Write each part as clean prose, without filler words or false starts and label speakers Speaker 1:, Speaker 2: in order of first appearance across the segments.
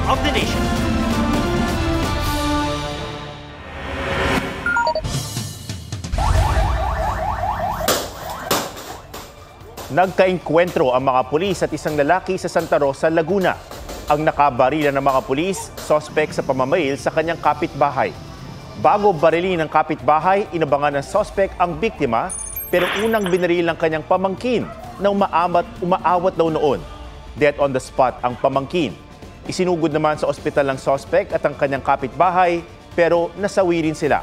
Speaker 1: of the nation.
Speaker 2: Nagkaengkwentro ang mga pulis at isang lalaki sa Santa Rosa, Laguna. Ang nakabarila ng mga pulis, suspect sa pamamail sa kanyang kapitbahay. Bago barilin ng kapitbahay, inabangan ng suspect ang biktima pero unang binaril ng kanyang pamangkin na umaawat daw noon. Dead on the spot ang pamangkin. Isinugod naman sa ospital ng suspect at ang kanyang kapitbahay pero nasawi rin sila.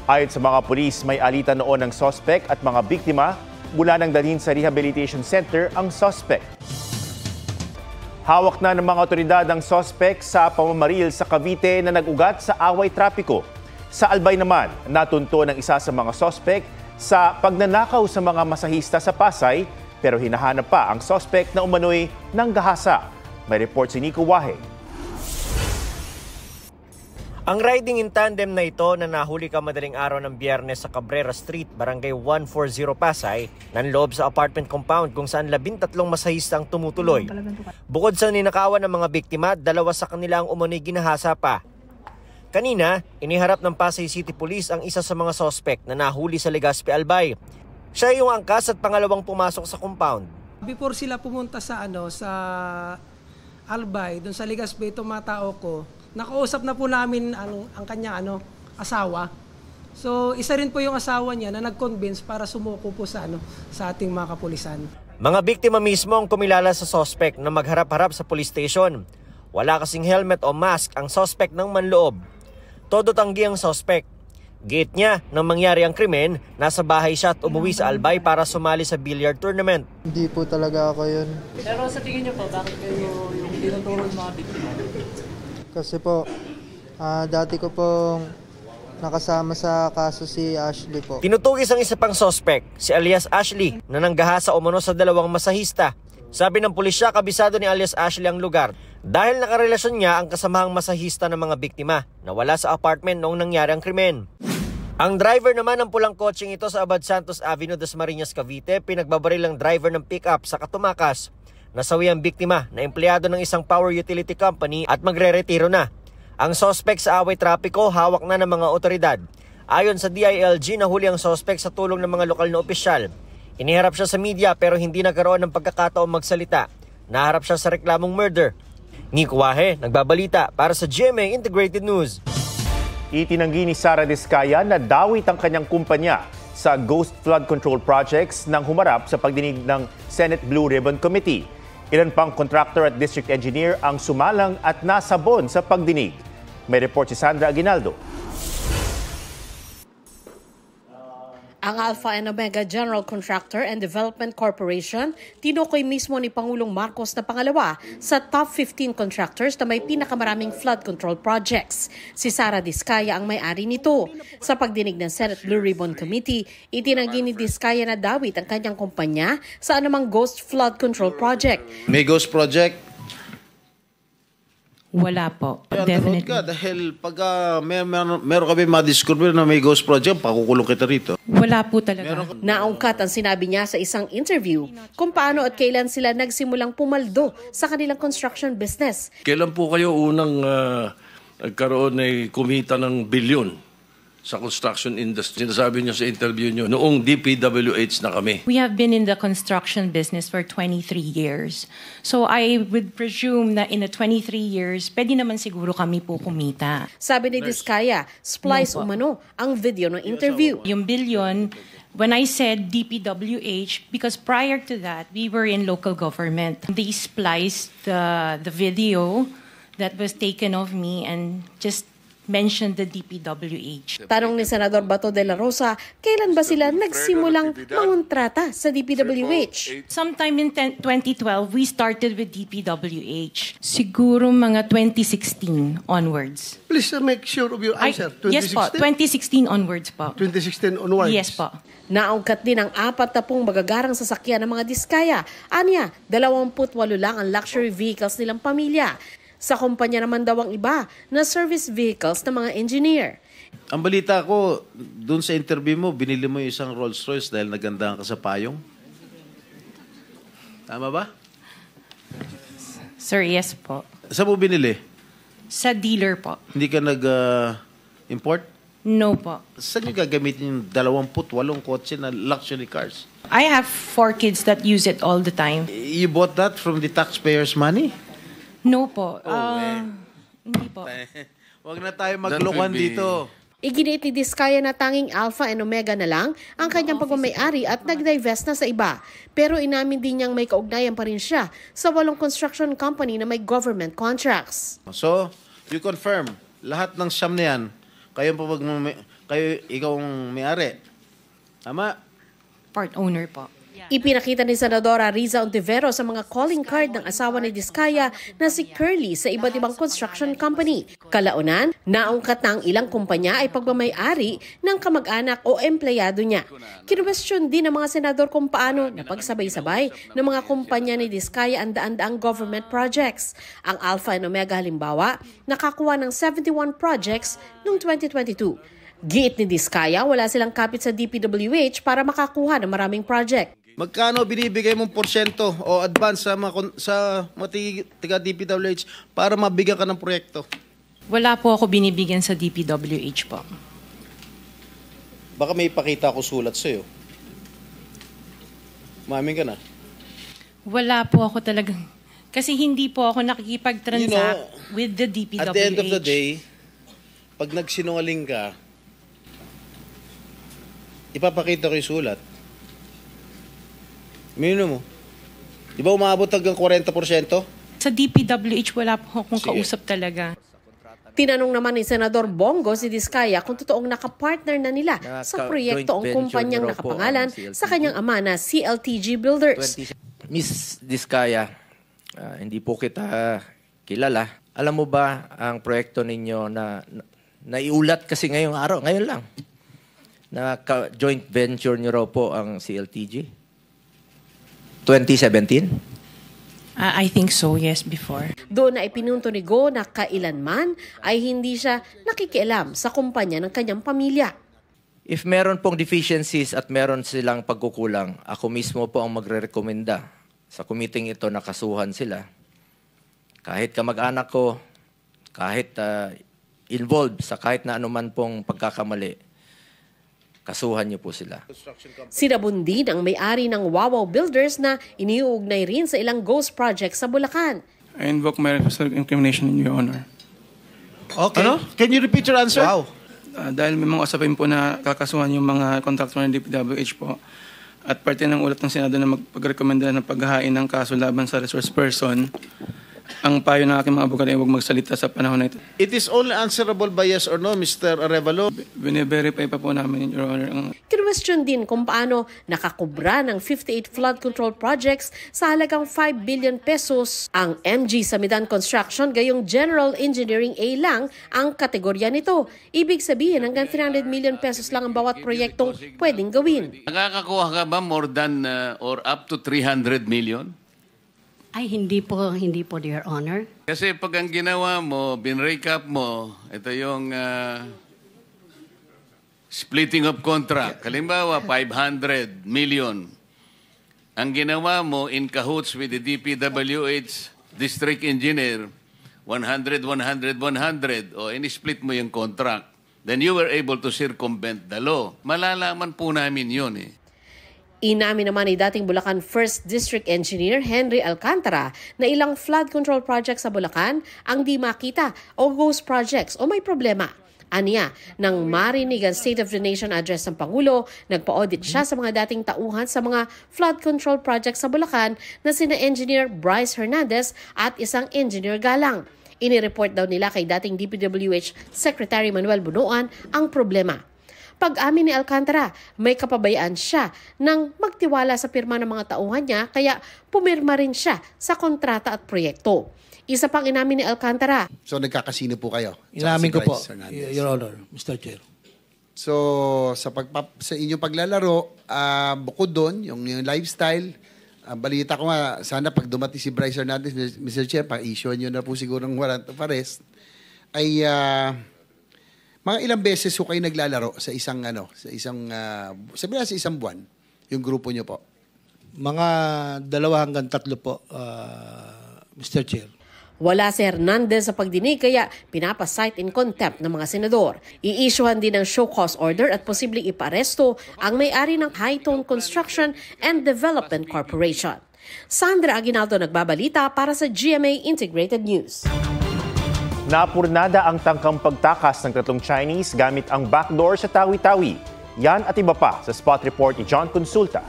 Speaker 2: Ayon sa mga pulis, may alitan noon ng suspect at mga biktima mula nang dalhin sa rehabilitation center ang suspect. Hawak na ng mga otoridad ang suspect sa pamamaril sa Cavite na nag-ugat sa away trapiko. Sa Albay naman, natunto ng isa sa mga suspect sa pagnanakaw sa mga masahista sa Pasay pero hinahanap pa ang suspect na umano'y nanggahasa. May report si Nico Wahe.
Speaker 3: Ang riding in tandem na ito na nahuli madaling araw ng Biyernes sa Cabrera Street, Barangay 140 Pasay, nanloob sa apartment compound kung saan 13 masahista ang tumutuloy. Bukod sa ninakawan ng mga biktima, 2 sa kanila ang umano'y ginahasa pa. Kanina, iniharap ng Pasay City Police ang isa sa mga suspect na nahuli sa Legazpi, Albay. Siya yung angkas at pangalawang pumasok sa compound.
Speaker 4: Before sila pumunta sa Albay, doon sa Legazpi, itong mga tao ko, nakausap na po namin ang kanyang asawa. So, isa rin po yung asawa niya na nag-convince para sumuko po sa ating mga kapulisan.
Speaker 3: Mga biktima mismo ang kumilala sa suspect na magharap-harap sa police station. Wala kasing helmet o mask ang suspect ng manloob. Todo tanggi ang suspect. Gate niya nang mangyari ang krimen, nasa bahay siya at umuwi sa Albay para sumali sa billiard tournament.
Speaker 5: Hindi po talaga ako yun.
Speaker 6: Pero sa tingin niyo po, bakit kayo yung tinuturo ng mga biktima?
Speaker 5: Kasi po, dati ko pong nakasama sa kaso si Ashley po.
Speaker 3: Tinutugis ang isa pang suspect, si alias Ashley, na nanggahasa umano sa 2 masahista. Sabi ng pulisya, kabisado ni alias Ashley ang lugar dahil nakarelasyon niya ang kasamahang masahista ng mga biktima na wala sa apartment noong nangyari ang krimen. Ang driver naman ng pulang kotseng ito sa Abad Santos Avenue, Dasmariñas, Cavite, pinagbabaril ang driver ng pick-up sa katumakas. Nasawi ang biktima na empleyado ng isang power utility company at magre-retiro na. Ang suspect sa away trapiko hawak na ng mga otoridad. Ayon sa DILG, nahuli ang suspect sa tulong ng mga lokal na opisyal. Iniharap siya sa media pero hindi nagkaroon ng pagkakataong magsalita. Naharap siya sa reklamong murder. Nico Wahe, nagbabalita para sa GMA Integrated News.
Speaker 2: Itinanggi ni Sara Diskaya na dawit ang kanyang kumpanya sa Ghost Flood Control Projects nang humarap sa pagdinig ng Senate Blue Ribbon Committee. Ilan pang contractor at district engineer ang sumalang at nasabon sa pagdinig. May report si Sandra Aguinaldo.
Speaker 7: Ang Alpha and Omega General Contractor and Development Corporation, tinukoy mismo ni Pangulong Marcos na pangalawa sa top 15 contractors na may pinakamaraming flood control projects. Si Sara Diskaya ang may-ari nito. Sa pagdinig ng Senate Blue Ribbon Committee, itinanggi ni Diskaya na dawit ang kanyang kumpanya sa anumang ghost flood control project.
Speaker 8: May ghost project?
Speaker 9: Wala po.
Speaker 8: Definitely. Ka, dahil pag meron kami ma-discover na may ghost project, pakukulong kita rito.
Speaker 9: Wala po talaga.
Speaker 7: Naungkat ang sinabi niya sa isang interview kung paano at kailan sila nagsimulang pumaldo sa kanilang construction business.
Speaker 10: Kailan po kayo unang nagkaroon ay kumita ng bilyon sa construction industry? Sinasabi niyo sa interview niyo, noong DPWH na kami.
Speaker 9: We have been in the construction business for 23 years. So I would presume na in the 23 years, pwede naman siguro kami po kumita.
Speaker 7: Sabi ni Diskaya, splice umano ang video ng interview.
Speaker 9: Yung billion, when I said DPWH, because prior to that, we were in local government. They spliced the video that was taken of me and just mentioned the DPWH.
Speaker 7: Tanong ni Senador Bato de la Rosa, kailan ba sila nagsimulang mangontrata sa DPWH?
Speaker 9: Sometime in 2012, we started with DPWH. Siguro mga 2016 onwards.
Speaker 11: Please make sure of your answer. 2016?
Speaker 9: Yes po, 2016 onwards po.
Speaker 11: 2016 onwards?
Speaker 9: Yes po.
Speaker 7: Naungkat din ang 40 magagarang sasakyan ng mga Diskaya. Anya, 28 lang ang luxury vehicles nilang pamilya. Sa kumpanya naman daw ang iba na service vehicles ng mga engineer.
Speaker 8: Ang balita ko, dun sa interview mo, binili mo yung isang Rolls Royce dahil nagandahan ka sa payong. Tama ba?
Speaker 9: Sir, yes po.
Speaker 8: Saan mo binili?
Speaker 9: Sa dealer po.
Speaker 8: Hindi ka nag-import?
Speaker 9: No po.
Speaker 8: Saan nyo gagamitin yung 28 kotse na luxury cars?
Speaker 9: I have 4 kids that use it all the time.
Speaker 8: You bought that from the taxpayers' money?
Speaker 9: No po. Hindi po.
Speaker 8: Huwag na tayo maglokohan dito.
Speaker 7: Iginiit ni Diskaya na tanging Alpha and Omega na lang ang kanyang pagmamayari at nag-divest na sa iba. Pero inamin din niyang may kaugnayan pa rin siya sa 8 construction company na may government contracts.
Speaker 8: So, you confirm, lahat ng siyam na yan, ikaw ang may-ari. Tama?
Speaker 9: Part owner po.
Speaker 7: Ipinakita ni Senadora Riza Ontivero sa mga calling card ng asawa ni Diskaya na si Curly sa iba't ibang construction company. Kalaunan, naungkat na ang ilang kumpanya ay pagmamay-ari ng kamag-anak o empleyado niya. Kinwestiyon din ng mga senador kung paano napagsabay-sabay ng mga kumpanya ni Diskaya ang daan-daang government projects. Ang Alpha and Omega halimbawa, nakakuha ng 71 projects noong 2022. Giit ni Diskaya, wala silang kapit sa DPWH para makakuha ng maraming project.
Speaker 8: Magkano binibigay mong porsyento o advance sa mga taga-DPWH para mabigyan ka ng proyekto?
Speaker 9: Wala po ako binibigyan sa DPWH po.
Speaker 8: Baka may ipakita ako sulat sa'yo. Umamin ka na.
Speaker 9: Wala po ako talagang... Kasi hindi po ako nakikipag-transact with the DPWH.
Speaker 8: At the end of the day, pag nagsinungaling ka, ipapakita ko yung sulat. Minimum mo. Di ba umabot hanggang 40%?
Speaker 9: Sa DPWH, wala po akong kausap talaga.
Speaker 7: Tinanong naman ni Senador Bongo si Diskaya kung totoong nakapartner na nila sa proyekto ang kumpanyang nakapangalan sa kanyang ama na CLTG Builders.
Speaker 1: Miss Diskaya, hindi po kita kilala. Alam mo ba ang proyekto ninyo na naiulat kasi ngayong araw, ngayon lang, na joint venture nyo raw po ang CLTG? 2017?
Speaker 9: I think so, yes, before.
Speaker 7: Doon na ipinunto ni Go na kailanman ay hindi siya nakikialam sa kumpanya ng kanyang pamilya.
Speaker 1: If meron pong deficiencies at meron silang pagkukulang, ako mismo po ang magre-rekomenda sa committee ito na kasuhan sila. Kahit kamag-anak ko, kahit involved sa kahit na anuman pong pagkakamali, kasuhan niyo po sila.
Speaker 7: Sinabun din ang may-ari ng Wawaw Builders na iniuugnay rin sa ilang ghost projects sa Bulacan.
Speaker 12: I invoke merit of self-incrimination in your honor.
Speaker 8: Okay. Ano? Can you repeat your answer?
Speaker 12: Wow. Dahil may mga usapin po na kakasuhan yung mga contractor ng DPWH po at parte ng ulat ng Senado na magpagrekomenda ng paghahain ng kaso laban sa resource person, ang payo ng aking mga abogado ay huwag magsalita sa panahon na ito.
Speaker 8: It is only answerable by yes or no, Mr. Arevalo.
Speaker 12: Bine-verify pa po namin, Your Honor.
Speaker 7: Kinwestiyon din kung paano nakakubra ng 58 flood control projects sa halagang 5 billion pesos ang MG Samidan Construction, gayong General Engineering A lang ang kategorya nito. Ibig sabihin hanggang 300 million pesos lang ang bawat proyektong pwedeng gawin.
Speaker 13: Nakakakuha ka ba more than or up to 300 million?
Speaker 14: Ay, hindi po, Your Honor.
Speaker 13: Kasi pag ang ginawa mo, bin-recap mo, ito yung splitting of contract. Halimbawa, 500 million. Ang ginawa mo in cahoots with the DPWH district engineer, 100, 100, 100, o in-split mo yung contract. Then you were able to circumvent the law. Malalaman po namin yun eh.
Speaker 7: Inamin naman ni dating Bulacan 1st District Engineer Henry Alcantara na ilang flood control projects sa Bulacan ang di makita o ghost projects o may problema. Aniya, nang marinig ang State of the Nation address ng Pangulo, nagpa-audit siya sa mga dating tauhan sa mga flood control projects sa Bulacan na sina Engineer Bryce Hernandez at isang Engineer Galang. Inireport daw nila kay dating DPWH Secretary Manuel Bunuan ang problema. Pag-amin ni Alcantara, may kapabayaan siya nang magtiwala sa pirma ng mga tauhan niya kaya pumirma rin siya sa kontrata at proyekto. Isa pang inamin ni Alcantara.
Speaker 11: So nagkakasino po kayo?
Speaker 15: Inamin ko po, Your Honor, Mr. Chair.
Speaker 11: So sa inyong paglalaro, bukod doon, yung lifestyle, balita ko nga, sana pag dumating si Bryce Hernandez, Mr. Chair, pa-issue nyo na po siguro ng warrant of arrest, ay mga ilang beses ko kayo naglalaro sa isang sabi na sa isang buwan, yung grupo nyo po?
Speaker 15: Mga 2 hanggang 3 po, Mr. Chair.
Speaker 7: Wala si Hernandez sa pagdinig kaya pinapasight in contempt ng mga senador. I-issuehan din ng show cause order at posibleng iparesto ang may-ari ng Hightone Construction and Development Corporation. Sandra Aguinaldo nagbabalita para sa GMA Integrated News.
Speaker 2: Napurnada ang tangkang pagtakas ng 3 Chinese gamit ang backdoor sa Tawi-Tawi. Yan at iba pa sa spot report ni John Consulta.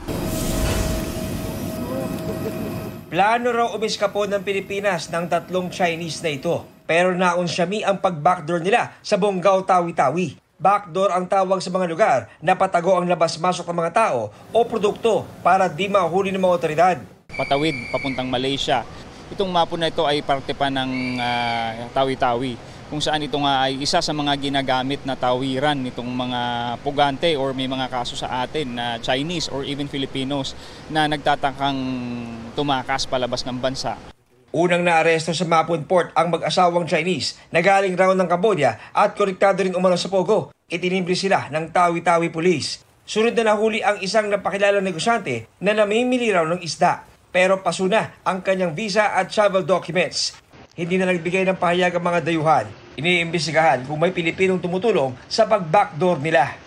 Speaker 3: Plano raw umiskapon ng Pilipinas ng 3 Chinese na ito. Pero naunsyami ang pag-backdoor nila sa Bonggao, Tawi-Tawi. Backdoor ang tawag sa mga lugar na patago ang labas-masok ng mga tao o produkto para di mahuli ng mga otoridad.
Speaker 16: Patawid papuntang Malaysia. Itong mapa na ito ay parte pa ng Tawi-Tawi, kung saan ito nga ay isa sa mga ginagamit na tawiran nitong mga pugante or may mga kaso sa atin na Chinese or even Filipinos na nagtatakang tumakas palabas ng bansa.
Speaker 3: Unang naaresto sa Mapun Port ang mag-asawang Chinese na galing raw ng Cambodia at konektado rin umano sa Pogo. Itinimbre sila ng Tawi-Tawi Police. Sunod na nahuli ang isang napakilalang negosyante na namimili raw ng isda. Pero paso na ang kanyang visa at travel documents. Hindi na nagbigay ng pahayag ang mga dayuhan. Iniimbestigahan kung may Pilipinong tumutulong sa pag-backdoor nila.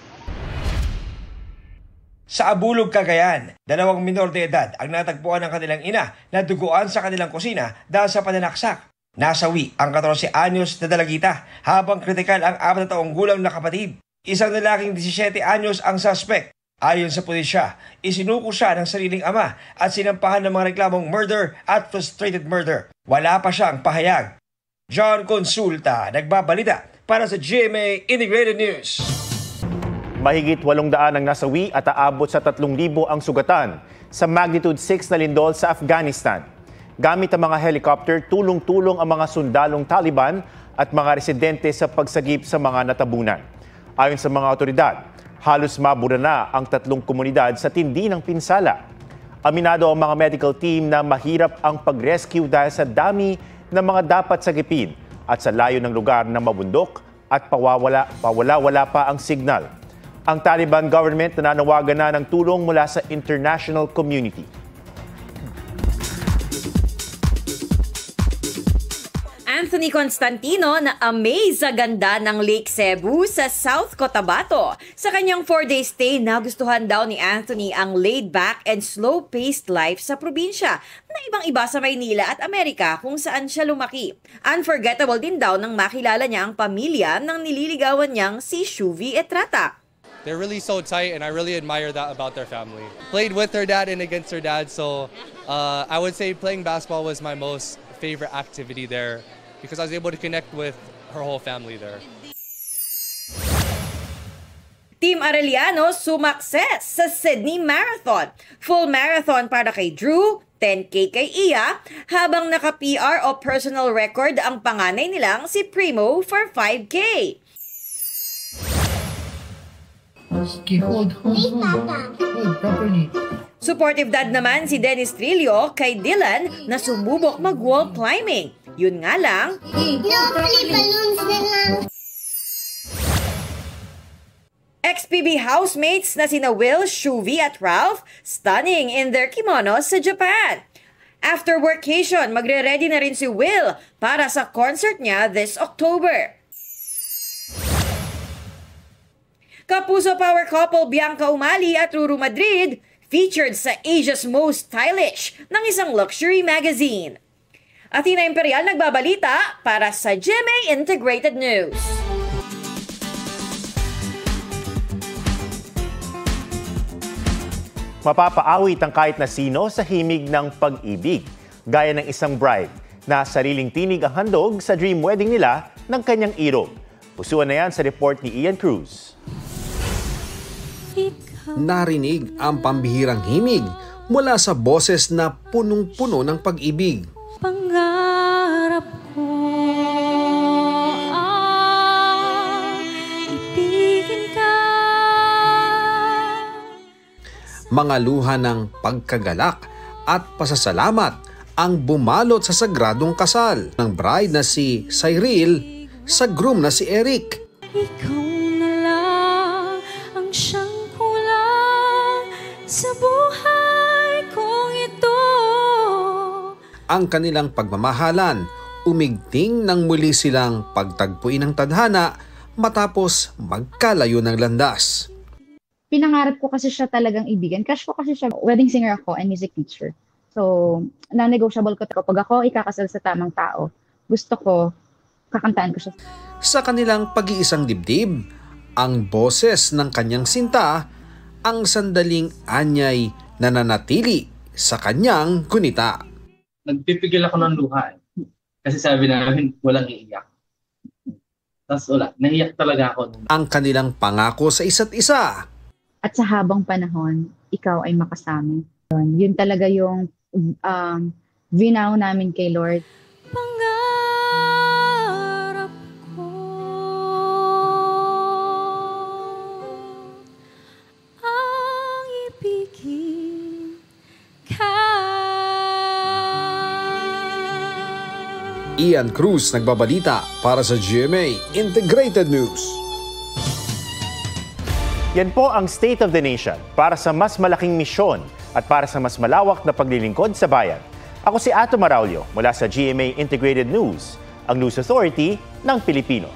Speaker 3: Sa Abulog, Cagayan, 2 minor de edad ang natagpuan ng kanilang ina na duguan sa kanilang kusina dahil sa pananaksak. Nasawi ang 14 anyos na dalagita habang kritikal ang 4 taong gulang na kapatid. Isang lalaking 17 anyos ang suspect. Ayon sa pulisya, isinuko siya ng sariling ama at sinampahan ng mga reklamong murder at frustrated murder. Wala pa siyang pahayag. John Consulta, nagbabalita para sa GMA Integrated News.
Speaker 2: Mahigit 800 ang nasawi at aabot sa 3,000 ang sugatan sa magnitude 6 na lindol sa Afghanistan. Gamit ang mga helicopter, tulong-tulong ang mga sundalong Taliban at mga residente sa pagsagip sa mga natabunan. Ayon sa mga otoridad, halos mabura na ang 3 komunidad sa tindi ng pinsala. Aminado ang mga medical team na mahirap ang pag-rescue dahil sa dami ng mga dapat sagipin at sa layo ng lugar na mabundok at pawala-wala pa ang signal. Ang Taliban government nananawagan na ng tulong mula sa international community.
Speaker 17: Anthony Constantino na amaze sa ganda ng Lake Cebu sa South Cotabato. Sa kanyang 4-day stay, nagustuhan daw ni Anthony ang laid-back and slow-paced life sa probinsya na ibang-iba sa Maynila at Amerika kung saan siya lumaki. Unforgettable din daw nang makilala niya ang pamilya ng nililigawan niyang si Shuvi Etrata.
Speaker 18: They're really so tight and I really admire that about their family. Played with her dad and against her dad, so I would say playing basketball was my most favorite activity there, because I was able to connect with her whole family there.
Speaker 17: Team Arellano sumakses sa Sydney Marathon. Full marathon para kay Drew, 10K kay Iya, habang naka-PR o personal record ang panganay nilang si Primo for 5K.
Speaker 15: Hold properly.
Speaker 17: Supportive dad naman si Dennis Trillo kay Dylan na sumubok mag-wall climbing. Yun nga lang, XPB housemates na sina Will, Shuvi at Ralph stunning in their kimonos sa Japan. After workation, magre-ready na rin si Will para sa concert niya this October. Kapuso power couple Bianca Umali at Ruru Madrid featured sa Asia's Most Stylish ng isang luxury magazine. Athena Imperial nagbabalita para sa GMA Integrated News.
Speaker 2: Mapapaawit ang kahit na sino sa himig ng pag-ibig, gaya ng isang bride na sariling tinig ang handog sa dream wedding nila ng kanyang irog. Pusuan na yan sa report ni Ian Cruz.
Speaker 19: Narinig ang pambihirang himig mula sa boses na punong-puno ng pag-ibig.
Speaker 20: Pangarap ko ibigin ka.
Speaker 19: Mga luha ng pagkagalak at pasasalamat ang bumalot sa sagradong kasal ng bride na si Cyril sa groom na si Eric.
Speaker 20: Ikaw na lang ang siyang kulang sa buhay kong ito.
Speaker 19: Ang kanilang pagmamahalan umigting nang muli silang pagtagpuin ng tadhana matapos magkalayo ng landas.
Speaker 21: Pinangarap ko kasi siya talagang ibigan. Crush ko kasi siya. Wedding singer ako and music teacher. So, non-negotiable ko kapag ako ikakasal sa tamang tao, gusto ko, kakantaan ko siya.
Speaker 19: Sa kanilang pag-iisang dibdib, ang boses ng kanyang sinta ang sandaling anyay na nanatili sa kanyang gunita.
Speaker 6: Nagpipigil ako ng luha. Kasi sabi namin, walang iiyak. Tapos wala, naiyak talaga ako.
Speaker 19: Ang kanilang pangako sa isa't isa.
Speaker 21: At sa habang panahon, ikaw ay makasama. Yun talaga yung vinaw namin kay Lord.
Speaker 20: Pangarap ko ang ibigin ka.
Speaker 19: Ian Cruz nagbabalita para sa GMA Integrated News.
Speaker 2: Yan po ang State of the Nation para sa mas malaking misyon at para sa mas malawak na paglilingkod sa bayan. Ako si Ato Maraulio mula sa GMA Integrated News, ang News Authority ng Pilipino.